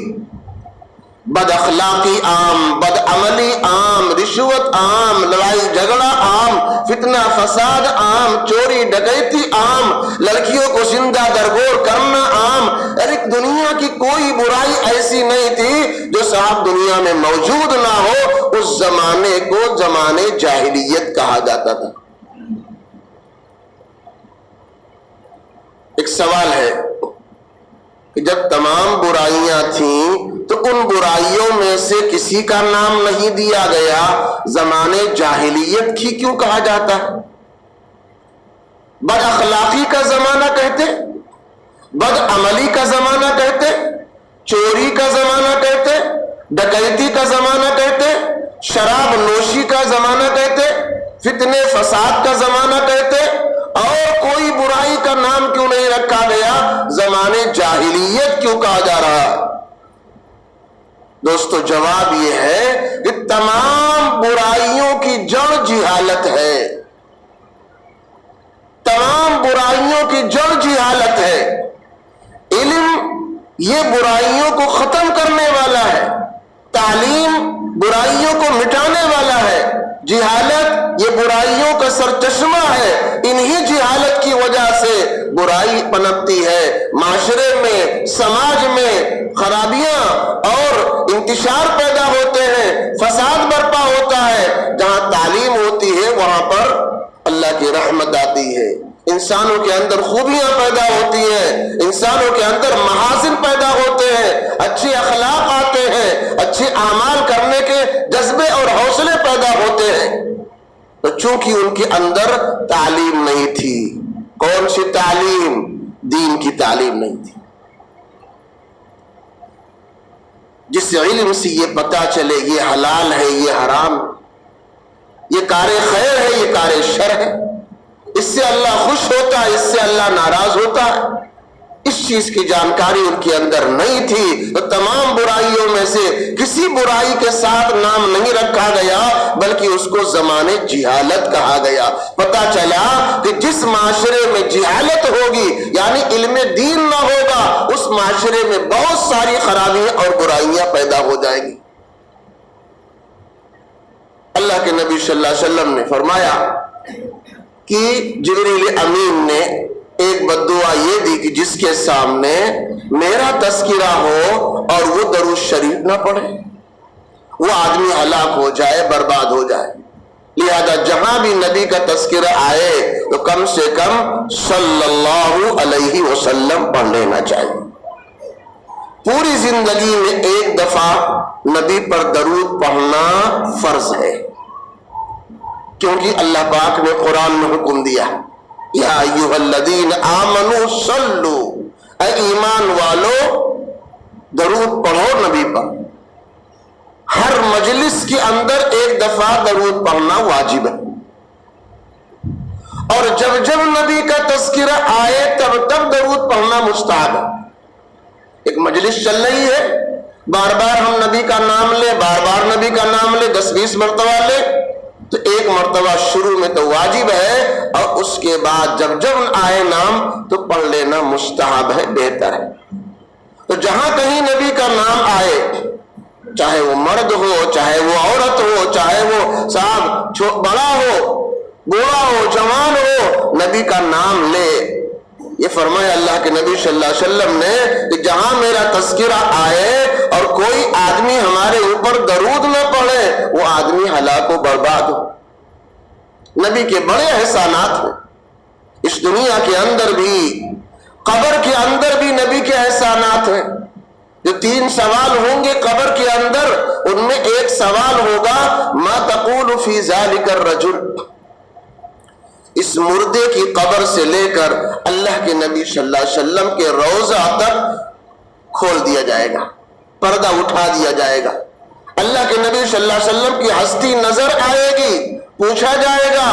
بد اخلاقی عام، بد عملی عام، رشوت عام، لڑائی جھگڑا عام، فتنہ فساد عام، چوری ڈکیتی عام، لڑکیوں کو زندہ درگور کرنا عام۔ ایک دنیا کی کوئی برائی ایسی نہیں تھی جو صاحب دنیا میں موجود نہ ہو۔ اس زمانے کو زمانے جاہلیت کہا جاتا تھا۔ ایک سوال ہے کہ جب تمام برائیاں تھیں تو ان برائیوں میں سے کسی کا نام نہیں دیا گیا، زمانے جاہلیت کی کیوں کہا جاتا ہے؟ بد اخلاقی کا زمانہ کہتے، بد عملی کا زمانہ کہتے، چوری کا زمانہ کہتے، ڈکیتی کا زمانہ کہتے، شراب نوشی کا زمانہ کہتے، فتنے فساد کا زمانہ کہتے، اور کوئی برائی کا نام کیوں نہیں رکھا گیا؟ زمانے جاہلیت کیوں کہا جا رہا ہے؟ دوستو جواب یہ ہے کہ تمام برائیوں کی جڑ جہالت ہے، تمام برائیوں کی جڑ جہالت ہے۔ علم یہ برائیوں کو ختم کرنے والا ہے، تعلیم برائیوں کو مٹانے والا ہے، جہالت یہ برائیوں کا سرچشمہ ہے۔ انہی جہالت کی وجہ سے برائی پنپتی ہے، معاشرے میں سماج میں خرابیاں اور انتشار پیدا ہوتے ہیں، فساد برپا ہوتا ہے۔ جہاں تعلیم ہوتی ہے وہاں پر اللہ کی رحمت آتی ہے، انسانوں کے اندر خوبیاں پیدا ہوتی ہیں، انسانوں کے اندر محاسن پیدا ہوتے ہیں، اچھے اخلاق آتے ہیں، اچھے اعمال کرنے کے جذبے اور حوصلے پیدا ہوتے ہیں۔ تو چونکہ ان کے اندر تعلیم نہیں تھی، کون سی تعلیم؟ دین کی تعلیم نہیں تھی۔ جس علم سے یہ پتہ چلے یہ حلال ہے یہ حرام، یہ کار خیر ہے یہ کار شر ہے، اس سے اللہ خوش ہوتا ہے اس سے اللہ ناراض ہوتا ہے، اس چیز کی جانکاری ان کے اندر نہیں تھی، تو تمام برائیوں میں سے کسی برائی کے ساتھ نام نہیں رکھا گیا بلکہ اس کو زمانے جہالت کہا گیا۔ پتہ چلا کہ جس معاشرے میں جہالت ہوگی یعنی علم دین نہ ہوگا، اس معاشرے میں بہت ساری خرابیاں اور برائیاں پیدا ہو جائیں گی۔ اللہ کے نبی صلی اللہ علیہ وسلم نے فرمایا کہ جبریل امین نے ایک بددعا یہ دی کہ جس کے سامنے میرا تذکرہ ہو اور وہ درود شریف نہ پڑھے وہ آدمی ہلاک ہو جائے، برباد ہو جائے۔ لہذا جہاں بھی نبی کا تذکرہ آئے تو کم سے کم صلی اللہ علیہ وسلم پڑھ لینا چاہیے۔ پوری زندگی میں ایک دفعہ نبی پر درود پڑھنا فرض ہے، کیونکہ اللہ پاک نے قرآن میں حکم دیا یا ایھا الذین آمنوا صلو، اے ایمان والو درود پڑھو نبی پر۔ ہر مجلس کے اندر ایک دفعہ درود پڑھنا واجب ہے، اور جب جب نبی کا تذکرہ آئے تب تب درود پڑھنا مستحب ہے۔ ایک مجلس چل رہی ہے، بار بار ہم نبی کا نام لیں، بار بار نبی کا نام لیں، 10-20 مرتبہ لیں، تو ایک مرتبہ شروع میں تو واجب ہے، اور اس کے بعد جب جب آئے نام تو پڑھ لینا مستحب ہے، بہتر ہے۔ تو جہاں کہیں نبی کا نام آئے، چاہے وہ مرد ہو، چاہے وہ عورت ہو، چاہے وہ صاحب بڑا ہو، بوڑھا ہو، جوان ہو، نبی کا نام لے۔ یہ فرمایا اللہ کے نبی صلی اللہ علیہ وسلم نے کہ جہاں میرا تذکرہ آئے اور کوئی آدمی ہمارے اوپر درود نہ پڑھے وہ آدمی ہلاک و برباد ہو۔ نبی کے بڑے احسانات ہیں اس دنیا کے اندر بھی، قبر کے اندر بھی نبی کے احسانات ہیں۔ جو 3 سوال ہوں گے قبر کے اندر، ان میں ایک سوال ہوگا ما تقول فی ذلک الرجل، اس مردے کی قبر سے لے کر اللہ کے نبی صلی اللہ علیہ وسلم کے روضہ تک کھول دیا جائے گا، پردہ اٹھا دیا جائے گا، اللہ کے نبی صلی اللہ علیہ وسلم کی ہستی نظر آئے گی، پوچھا جائے گا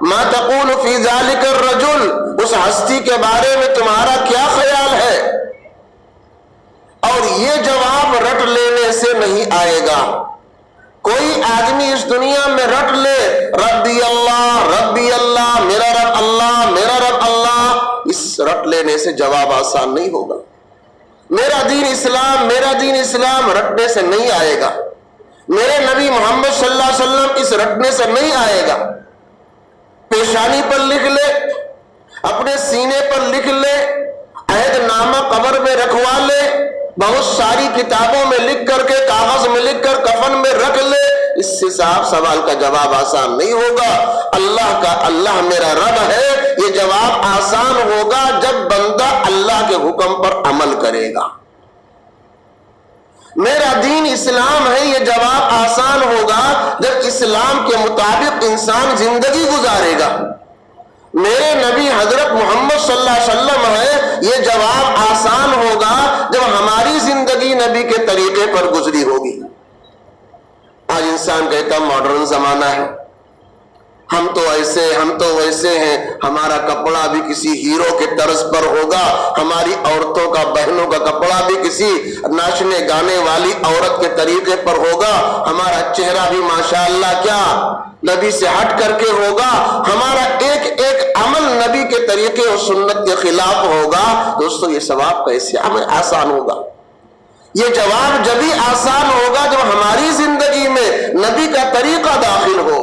ما تقول فی ذلک الرجل، اس ہستی کے بارے میں تمہارا کیا خیال ہے؟ اور یہ جواب رٹ لینے سے نہیں آئے گا۔ کوئی آدمی اس دنیا میں رٹ لے ربی اللہ، میرا رب اللہ، میرا رب اللہ، اس رٹ لینے سے جواب آسان نہیں ہوگا۔ میرا دین اسلام، میرا دین اسلام رٹنے سے نہیں آئے گا۔ میرے نبی محمد صلی اللہ علیہ وسلم اس رٹنے سے نہیں آئے گا۔ پیشانی پر لکھ لے، اپنے سینے پر لکھ لے، عہد نامہ قبر میں رکھوا لے، بہت ساری کتابوں میں لکھ کر کے، کاغذ میں لکھ کر کفن میں رکھ لے، اس سے صاحب سوال کا جواب آسان نہیں ہوگا. اللہ میرا رب ہے، یہ جواب آسان ہوگا جب بندہ اللہ کے حکم پر عمل کرے گا. میرا دین اسلام ہے، یہ جواب آسان ہوگا جب اسلام کے مطابق انسان زندگی گزارے گا. میرے نبی حضرت محمد صلی اللہ علیہ وسلم ہے، یہ جواب آسان ہوگا جب ہماری زندگی نبی کے طریقے پر گزری ہوگی. آج انسان کہتا ماڈرن زمانہ ہے، ہم تو ایسے ہم تو ویسے ہیں، ہمارا کپڑا بھی کسی ہیرو کے طرز پر ہوگا، ہماری عورتوں کا بہنوں کا کپڑا بھی کسی ناچنے گانے والی عورت کے طریقے پر ہوگا، ہمارا چہرہ بھی ماشاءاللہ کیا نبی سے ہٹ کر کے ہوگا، ہمارا ایک ایک عمل نبی کے طریقے اور سنت کے خلاف ہوگا. دوستو یہ ثواب کیسے آسان ہوگا؟ یہ جواب جبھی آسان ہوگا جب ہماری زندگی میں نبی کا طریقہ داخل ہو.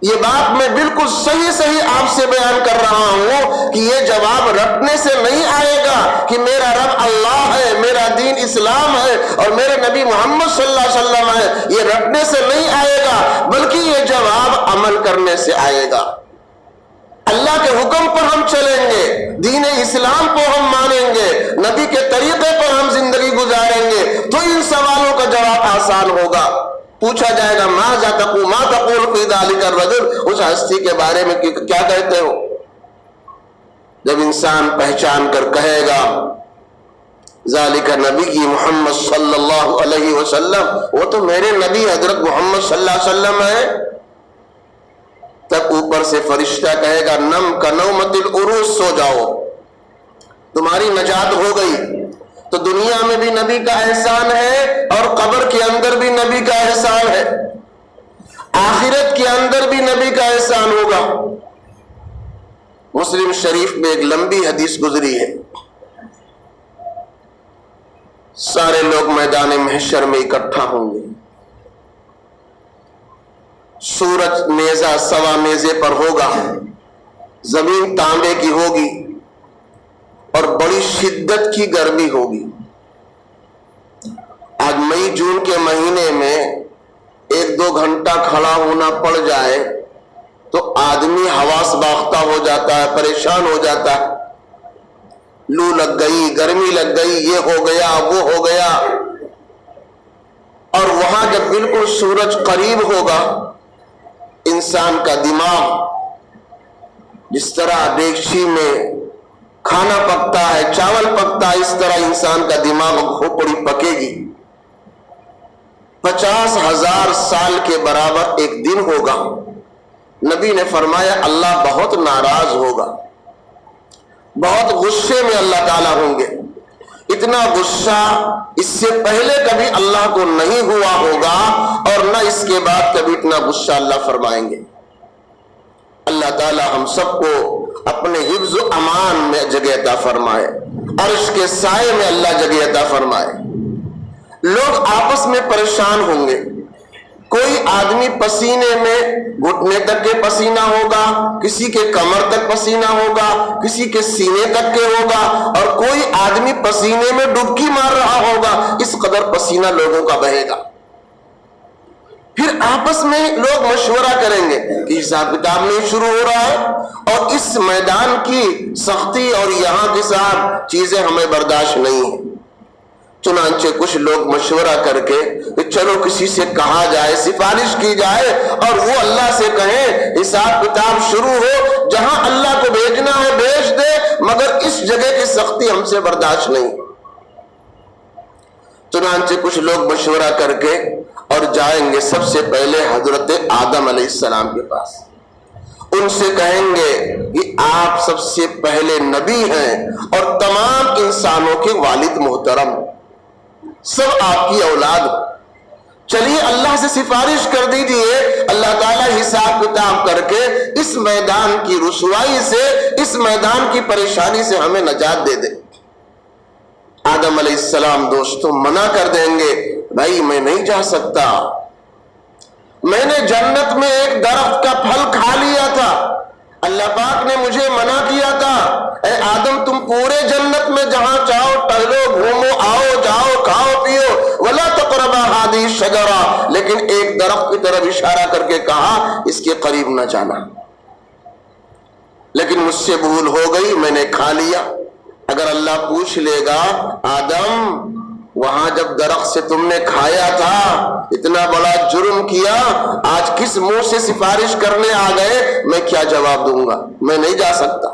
یہ بات میں بالکل صحیح آپ سے بیان کر رہا ہوں کہ یہ جواب رٹنے سے نہیں آئے گا کہ میرا رب اللہ ہے، میرا دین اسلام ہے اور میرے نبی محمد صلی اللہ علیہ وسلم ہے. یہ رٹنے سے نہیں آئے گا، بلکہ یہ جواب عمل کرنے سے آئے گا. اللہ کے حکم پر ہم چلیں گے، دین اسلام کو ہم مانیں گے، نبی کے طریقے پر ہم زندگی گزاریں گے تو ان سوالوں کا جواب آسان ہوگا. پوچھا جائے گا ما تقول فی ذلک الرجل، اس ہستی کے بارے میں کیا کہتے ہو؟ جب انسان پہچان کر کہے گا ذالک نبی محمد صلی اللہ علیہ وسلم، وہ تو میرے نبی حضرت محمد صلی اللہ علیہ وسلم ہے، تب اوپر سے فرشتہ کہے گا نم کنومت العروس، سو جاؤ، تمہاری نجات ہو گئی. تو دنیا میں بھی نبی کا احسان ہے اور قبر کے اندر بھی نبی کا احسان ہے، آخرت کے اندر بھی نبی کا احسان ہوگا. مسلم شریف میں ایک لمبی حدیث گزری ہے، سارے لوگ میدان محشر میں اکٹھا ہوں گے، سورج نیزہ سوا نیزے پر ہوگا، زمین تانبے کی ہوگی اور بڑی شدت کی گرمی ہوگی. آج مئی جون کے مہینے میں 1-2 گھنٹہ کھڑا ہونا پڑ جائے تو آدمی حواس باختہ ہو جاتا ہے، پریشان ہو جاتا ہے. لو لگ گئی، گرمی لگ گئی، یہ ہو گیا وہ ہو گیا. اور وہاں جب بالکل سورج قریب ہوگا، انسان کا دماغ جس طرح دیگچی میں کھانا پکتا ہے، چاول پکتا ہے، اس طرح انسان کا دماغ کھوپڑی پکے گی. 50,000 سال کے برابر ایک دن ہوگا. نبی نے فرمایا اللہ بہت ناراض ہوگا، بہت غصے میں اللہ تعالیٰ ہوں گے. اتنا غصہ اس سے پہلے کبھی اللہ کو نہیں ہوا ہوگا اور نہ اس کے بعد کبھی اتنا غصہ اللہ فرمائیں گے. اللہ تعالیٰ ہم سب کو اپنے حفظ و امان میں جگہ عطا فرمائے، عرش کے سائے میں اللہ جگہ عطا فرمائے. لوگ آپس میں پریشان ہوں گے، کوئی آدمی پسینے میں گھٹنے تک کے پسینہ ہوگا، کسی کے کمر تک پسینہ ہوگا، کسی کے سینے تک کے ہوگا، اور کوئی آدمی پسینے میں ڈبکی مار رہا ہوگا. اس قدر پسینہ لوگوں کا بہے گا. پھر آپس میں لوگ مشورہ کریں گے کہ حساب کتاب نہیں شروع ہو رہا ہے اور اس میدان کی سختی اور یہاں کے ساتھ چیزیں ہمیں برداشت نہیں ہیں. چنانچہ کچھ لوگ مشورہ کر کے کہ چلو کسی سے کہا جائے، سفارش کی جائے اور وہ اللہ سے کہیں حساب کتاب شروع ہو، جہاں اللہ کو بھیجنا ہے بھیج دے، مگر اس جگہ کی سختی ہم سے برداشت نہیں. چنانچہ کچھ لوگ مشورہ کر کے اور جائیں گے سب سے پہلے حضرت آدم علیہ السلام کے پاس. ان سے کہیں گے کہ آپ سب سے پہلے نبی ہیں اور تمام انسانوں کے والد محترم، سب آپ کی اولاد. چلیے اللہ سے سفارش کر دیجئے، اللہ تعالیٰ حساب کتاب کر کے اس میدان کی رسوائی سے، اس میدان کی پریشانی سے ہمیں نجات دے دے. آدم علیہ السلام دوستوں منع کر دیں گے، بھائی میں نہیں جا سکتا، میں نے جنت میں ایک درخت کا پھل کھا لیا تھا، اللہ پاک نے مجھے منع کیا تھا، اے آدم تم پورے جنت میں جہاں چاہو ٹہلو گھومو آؤ جاؤ کھاؤ پیو، ولا تقربا هذه الشجرة، لیکن ایک درخت کی طرف اشارہ کر کے کہا اس کے قریب نہ جانا، لیکن مجھ سے بھول ہو گئی، میں نے کھا لیا۔ اگر اللہ پوچھ لے گا آدم وہاں جب درخت سے تم نے کھایا تھا اتنا بڑا جرم کیا، آج کس منہ سے سفارش کرنے آ گئے، میں کیا جواب دوں گا؟ میں نہیں جا سکتا۔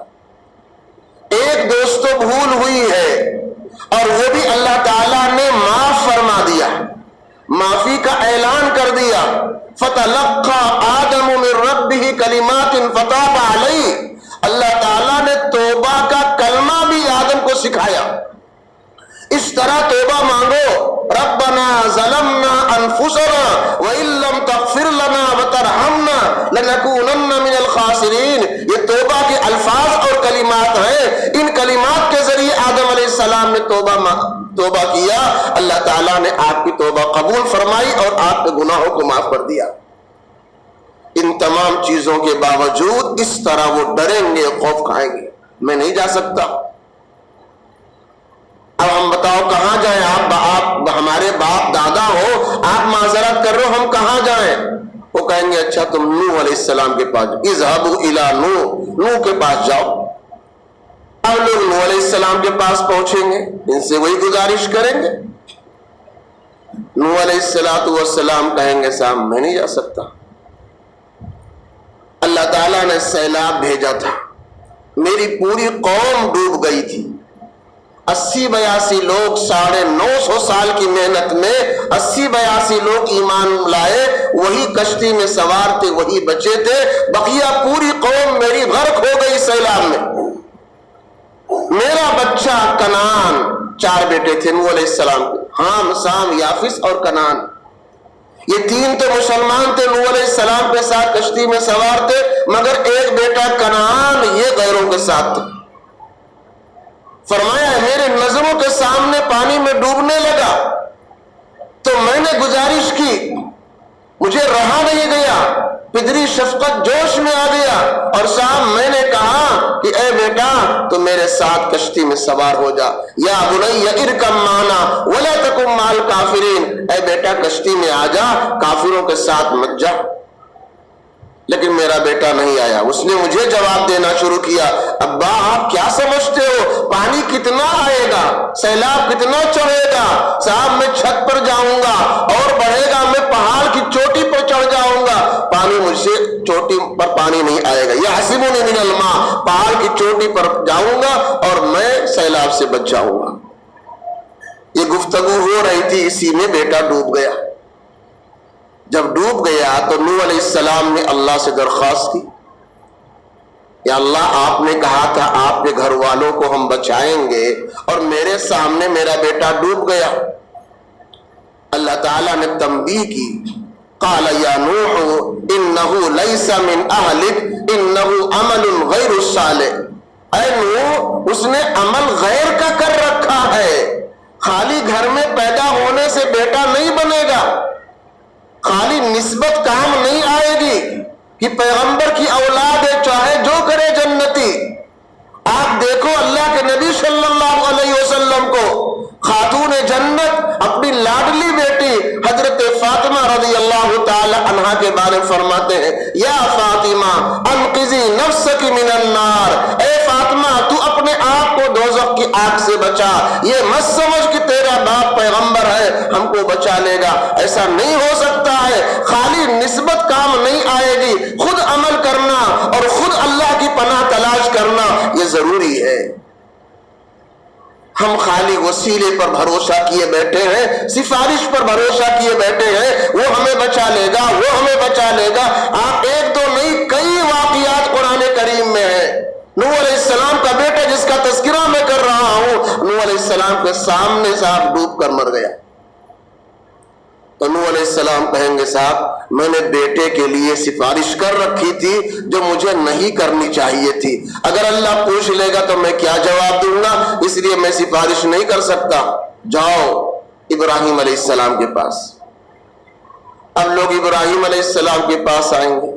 ایک دوستو بھول ہوئی ہے اور وہ بھی اللہ تعالیٰ نے معاف فرما دیا، معافی کا اعلان کر دیا۔ فَتَلَقَّى آدَمُ مِن رَبِّهِ كَلِمَاتٍ فَتَابَ عَلَيْهِ، اللہ تعالیٰ نے توبہ کا کلمہ بھی آدم کو سکھایا۔ اس طرح توبہ مانگو، ربنا ظلمنا انفسنا وان لم تغفر لنا وترحمنا لنکونن من الخاسرین، یہ توبہ کے الفاظ اور کلمات ہیں۔ ان کلمات کے ذریعے آدم علیہ السلام نے توبہ کیا، اللہ تعالیٰ نے آپ کی توبہ قبول فرمائی اور آپ کے گناہوں کو معاف کر دیا۔ ان تمام چیزوں کے باوجود اس طرح وہ ڈریں گے، خوف کھائیں گے، میں نہیں جا سکتا۔ اب ہم بتاؤ کہاں جائیں؟ آپ ہمارے باپ دادا ہو، آپ معذرت کر رہے ہو، ہم کہاں جائیں؟ وہ کہیں گے اچھا تم نوح علیہ السلام کے پاس، اذهبوا الى نوح کے پاس جاؤ۔ اب لوگ نوح علیہ السلام کے پاس پہنچیں گے، ان سے وہی گزارش کریں گے۔ نوح علیہ السلام کہیں گے صاحب میں نہیں جا سکتا، اللہ تعالیٰ نے سیلاب بھیجا تھا، میری پوری قوم ڈوب گئی تھی، 80-82 لوگ 950 سال کی محنت میں 80-82 لوگ ایمان لائے، وہی کشتی میں سوار تھے، وہی بچے تھے، بقیہ پوری قوم میری غرق ہو گئی سیلاب میں۔ میرا بچہ کنعان، 4 بیٹے تھے نوح علیہ السلام کے، حام، سام، یافس اور کنعان، یہ 3 تو مسلمان تھے، نوح علیہ السلام کے ساتھ کشتی میں سوار تھے، مگر ایک بیٹا کنعان یہ غیروں کے ساتھ تھا۔ فرمایا میرے نظروں کے سامنے پانی میں ڈوبنے لگا تو میں نے گزارش کی، مجھے رہا نہیں گیا، پدری شفقت جوش میں آ گیا اور صاحب میں نے کہا کہ اے بیٹا تو میرے ساتھ کشتی میں سوار ہو جا، یا بنی ارکب معنا ولا تکن مع الکافرین، اے بیٹا کشتی میں آ جا، کافروں کے ساتھ مت جا۔ لیکن میرا بیٹا نہیں آیا، اس نے مجھے جواب دینا شروع کیا، ابا آپ کیا سمجھتے ہو پانی کتنا آئے گا، سیلاب کتنا چڑھے گا، صاحب میں چھت پر جاؤں گا اور بڑھے گا، میں پہاڑ کی چوٹی پر چڑھ جاؤں گا، پانی مجھ سے چوٹی پر پانی نہیں آئے گا، یحسبنی من الماء، پہاڑ کی چوٹی پر جاؤں گا اور میں سیلاب سے بچ جاؤں گا۔ یہ گفتگو ہو رہی تھی، اسی میں بیٹا ڈوب گیا۔ جب ڈوب گیا تو نوح علیہ السلام نے اللہ سے درخواست کی، یا اللہ آپ نے کہا تھا آپ کے گھر والوں کو ہم بچائیں گے اور میرے سامنے میرا بیٹا ڈوب گیا۔ اللہ تعالیٰ نے تنبیہ کی، قال یا نوح انہ لیس من اہلک انہ عمل غیر صالح، اے نوح اس نے عمل غیر کا کر رکھا ہے، خالی گھر میں پیدا ہونے سے بیٹا نہیں بنے گا، خالی نسبت کام نہیں آئے گی کہ پیغمبر کی اولاد ہے چاہے جو کرے جنتی۔ آپ دیکھو اللہ کے نبی صلی اللہ علیہ وسلم کو خاتون جنت اپنی لاڈلی بیٹی حضرت فاطمہ رضی اللہ تعالی عنہا کے بارے میں فرماتے ہیں، یا فاطمہ انقذی نفسک من النار، اے فاطمہ تو اپنے آپ کو دوزخ کی آگ سے بچا، یہ مت سمجھ کہ تیرا باپ پیغمبر ہے ہم کو بچا لے گا، ایسا نہیں ہو سکتا ہے، خالی نسبت کام نہیں آئے گی، خود عمل کرنا اور خود اللہ کی پناہ تلاش کرنا یہ ضروری ہے۔ ہم خالی وسیلے پر بھروسہ کیے بیٹھے ہیں، سفارش پر بھروسہ کیے بیٹھے ہیں، وہ ہمیں بچا لے گا، وہ ہمیں بچا لے گا۔ آپ ایک دو نہیں کئی واقعات قرآن کریم میں ہیں۔ نوح علیہ السلام کا بیٹا جس کا تذکرہ میں کر رہا ہوں، نوح علیہ السلام کے سامنے صاحب ڈوب کر مر گیا۔ تو نوح علیہ السلام کہیں گے صاحب میں نے بیٹے کے لیے سفارش کر رکھی تھی جو مجھے نہیں کرنی چاہیے تھی، اگر اللہ پوچھ لے گا تو میں کیا جواب دوں گا، اس لیے میں سفارش نہیں کر سکتا۔ جاؤ ابراہیم علیہ السلام کے پاس۔ اب لوگ ابراہیم علیہ السلام کے پاس آئیں گے،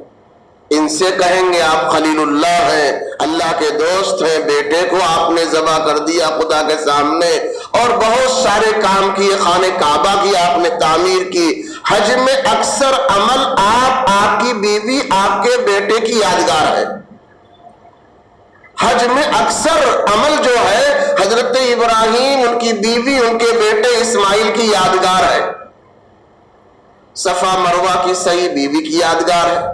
ان سے کہیں گے آپ خلیل اللہ ہیں، اللہ کے دوست ہیں، بیٹے کو آپ نے ذبح کر دیا خدا کے سامنے، اور بہت سارے کام کیے، خانہ کعبہ کی آپ نے تعمیر کی۔ حج میں اکثر عمل آپ کی بیوی، آپ کے بیٹے کی یادگار ہے۔ حج میں اکثر عمل جو ہے حضرت ابراہیم، ان کی بیوی، ان کے بیٹے اسماعیل کی یادگار ہے۔ صفا مروہ کی سعی بیوی کی یادگار ہے۔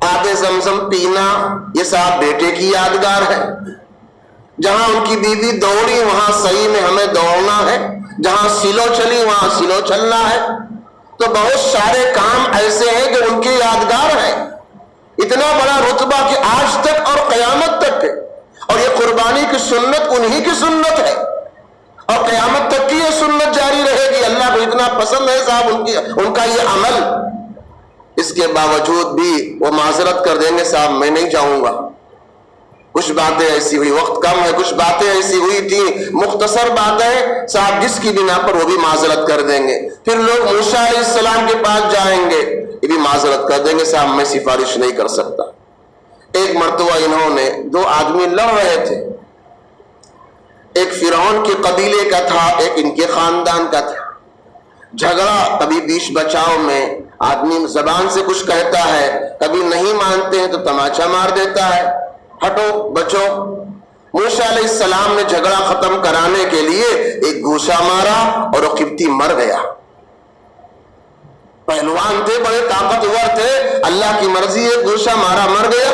آب زمزم پینا یہ صاحب بیٹے کی یادگار ہے۔ جہاں ان کی بیوی دوڑی وہاں سعی میں ہمیں دوڑنا ہے، جہاں سلو چلی وہاں سلو چلنا ہے۔ تو بہت سارے کام ایسے ہیں کہ ان کی یادگار ہے۔ اتنا بڑا رتبہ کہ آج تک اور قیامت تک ہے، اور یہ قربانی کی سنت انہی کی سنت ہے، اور قیامت تک کی یہ سنت جاری رہے گی۔ اللہ کو اتنا پسند ہے صاحب ان کا یہ عمل۔ اس کے باوجود بھی وہ معذرت کر دیں گے، صاحب میں نہیں جاؤں گا، کچھ باتیں ایسی ہوئی، وقت کم ہے، کچھ باتیں ایسی ہوئی تھی، مختصر باتیں صاحب، جس کی بنا پر وہ بھی معذرت کر دیں گے۔ پھر لوگ موسیٰ علیہ السلام کے پاس جائیں گے، یہ بھی معذرت کر دیں گے، صاحب میں سفارش نہیں کر سکتا۔ ایک مرتبہ انہوں نے، دو آدمی لڑ رہے تھے، ایک فرعون کے قبیلے کا تھا، ایک ان کے خاندان کا تھا۔ جھگڑا، کبھی بیچ بچاؤ میں آدمی زبان سے کچھ کہتا ہے، کبھی نہیں مانتے ہیں تو تماچا مار دیتا ہے، ہٹو بچو۔ موسیٰ علیہ السلام نے جھگڑا ختم کرانے کے لیے ایک گھوسا مارا اور وہ قبطی مر گیا۔ پہلوان تھے، بڑے طاقتور تھے، اللہ کی مرضی ہے، گھوسا مارا مر گیا۔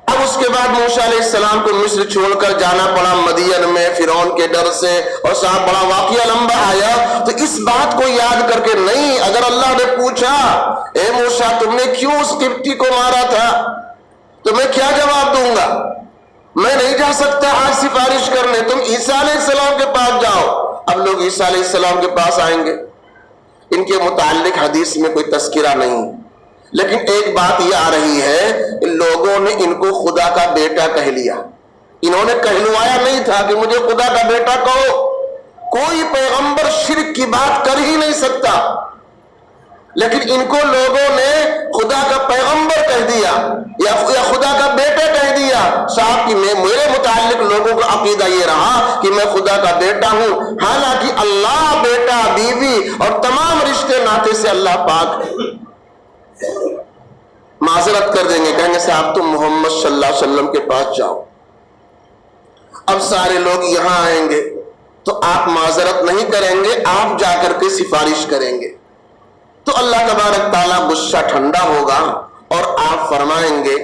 اب اس کے بعد موسیٰ علیہ السلام کو مصر چھوڑ کر جانا پڑا مدین میں فرعون کے ڈر سے، اور صاحب بڑا واقعہ لمبا آیا۔ تو اس بات کو یاد کر کے نہیں، اگر اللہ نے پوچھا اے موسیٰ تم نے کیوں اس قبطی کو مارا تھا، تو میں کیا جواب دوں گا؟ میں نہیں جا سکتا آج سفارش کرنے، تم عیسیٰ علیہ السلام کے پاس جاؤ۔ اب لوگ عیسیٰ علیہ السلام کے پاس آئیں گے، ان کے متعلق حدیث میں کوئی تذکرہ نہیں، لیکن ایک بات یہ آ رہی ہے، ان لوگوں نے ان کو خدا کا بیٹا کہہ لیا۔ انہوں نے کہلوایا نہیں تھا کہ مجھے خدا کا بیٹا کہو، کوئی پیغمبر شرک کی بات کر ہی نہیں سکتا، لیکن ان کو لوگوں نے خدا کا پیغمبر کہہ دیا یا خدا کا بیٹا کہہ دیا۔ صاحب کہ میرے متعلق لوگوں کا عقیدہ یہ رہا کہ میں خدا کا بیٹا ہوں، حالانکہ اللہ بیٹا، بیوی اور تمام رشتے ناطے سے اللہ پاک ہے۔ معذرت کر دیں گے، کہیں گے صاحب تم محمد صلی اللہ علیہ وسلم کے پاس جاؤ۔ اب سارے لوگ یہاں آئیں گے تو آپ معذرت نہیں کریں گے، آپ جا کر کے سفارش کریں گے، تو اللہ تبارک تعالیٰ غصہ ٹھنڈا ہوگا اور آپ فرمائیں گے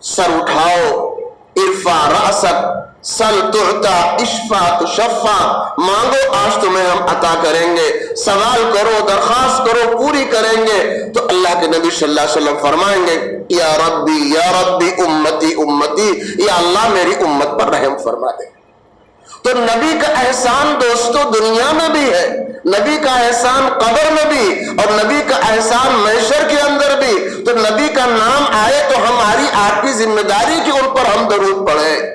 سر اٹھاؤ، ارفع رأسک، سل تعطا، اشفع تشفع، مانگو آج تمہیں ہم عطا کریں گے، سوال کرو، درخواست کرو، پوری کریں گے۔ تو اللہ کے نبی صلی اللہ علیہ وسلم فرمائیں گے یا ربی امتی امتی، یا اللہ میری امت پر رحم فرما دے۔ تو نبی کا احسان دوستو دنیا میں بھی ہے، نبی کا احسان قبر میں بھی، اور نبی کا احسان محشر کے اندر بھی۔ تو نبی کا نام آئے تو ہماری آپ کی ذمہ داری کہ ان پر ہم درود پڑھیں،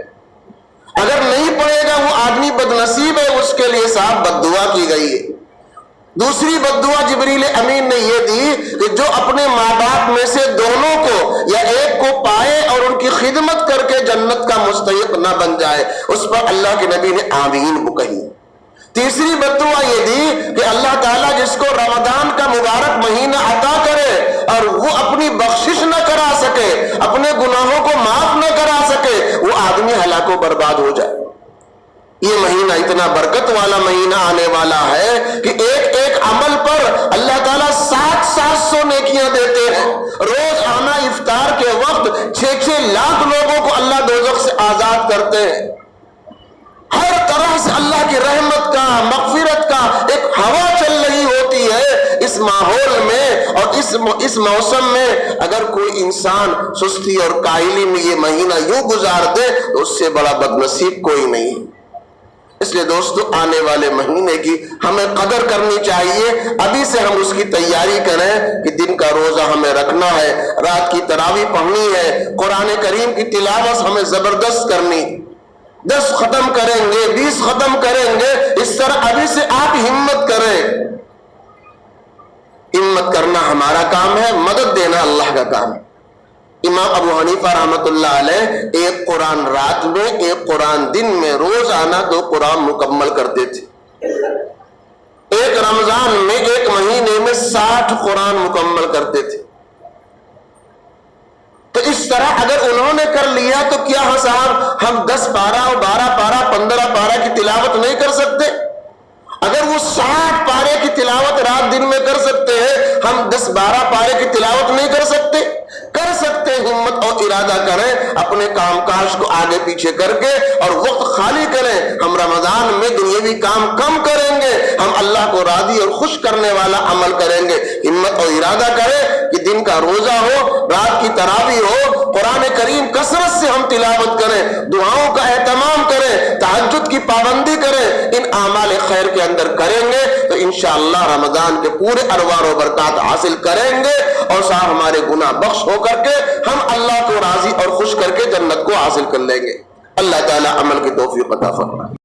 اگر نہیں پڑھے گا وہ آدمی بدنصیب ہے، اس کے لیے صاحب بد دعا کی گئی ہے۔ دوسری بد دعا جبریل امین نے یہ دی کہ جو اپنے ماں باپ میں سے دونوں کو یا ایک کو پائے اور ان کی خدمت کر کے جنت کا مستحق نہ بن جائے، اس پر اللہ کے نبی نے آمین کو کہی۔ تیسری بد دعا یہ دی کہ اللہ تعالیٰ جس کو رمضان کا مبارک مہینہ عطا کرے اور وہ اپنی بخشش نہ کرا سکے، اپنے گناہوں کو معاف نہ کرا سکے، وہ آدمی ہلاک و برباد ہو جائے۔ یہ مہینہ اتنا برکت والا مہینہ آنے والا ہے کہ ایک ایک عمل پر اللہ تعالیٰ 700 نیکیاں دیتے ہیں۔ روز آنا افطار کے وقت 6 لاکھ لوگوں کو اللہ دوزخ سے آزاد کرتے ہیں۔ ہر طرح سے اللہ کی رحمت کا، مغفرت کا ایک ہوا چل رہی ہوتی ہے۔ اس ماحول میں اور اس موسم میں اگر کوئی انسان سستی اور کاہلی میں یہ مہینہ یوں گزار دے تو اس سے بڑا بد نصیب کوئی نہیں۔ اس لیے دوستو آنے والے مہینے کی ہمیں قدر کرنی چاہیے، ابھی سے ہم اس کی تیاری کریں کہ دن کا روزہ ہمیں رکھنا ہے، رات کی تراویح پڑھنی ہے، قرآن کریم کی تلاوت ہمیں زبردست کرنی، 10 ختم کریں گے، 20 ختم کریں گے، اس طرح ابھی سے آپ ہمت کریں۔ ہمت کرنا ہمارا کام ہے، مدد دینا اللہ کا کام ہے۔ امام ابو حنیفہ رحمۃ اللہ علیہ ایک قرآن رات میں ایک قرآن دن میں روزانہ 2 قرآن مکمل کرتے تھے. ایک رمضان میں ایک مہینے میں 60 قرآن مکمل کرتے تھے. تو اس طرح اگر انہوں نے کر لیا تو کیا صاحب ہم 10 پارہ اور 12 پارہ 15 پارہ کی تلاوت نہیں کر سکتے؟ اگر وہ 60 پارے کی تلاوت رات دن میں کر سکتے ہیں، ہم 10-12 پارے کی تلاوت نہیں کر سکتے؟ کر سکتے. ہمت اور ارادہ کریں، اپنے کام کاج کو آگے پیچھے کر کے اور وقت خالی کریں. ہم رمضان میں دنیاوی کام کم کریں گے، ہم اللہ کو راضی اور خوش کرنے والا عمل کریں گے. ہمت اور ارادہ کریں کہ دن کا روزہ ہو، رات کی تراویح ہو، قرآن کریم کثرت سے ہم تلاوت کریں، دعاؤں کا اہتمام کریں، تہجد کی پابندی کریں. ان اعمال خیر کے اندر کریں گے تو انشاءاللہ رمضان کے پورے ارواح و برکات حاصل کریں گے اور صاحب ہمارے گناہ بخش ہو کر کے ہم اللہ کو راضی اور خوش کر کے جنت کو حاصل کر لیں گے. اللہ تعالی عمل کی توفیق عطا فرمائے.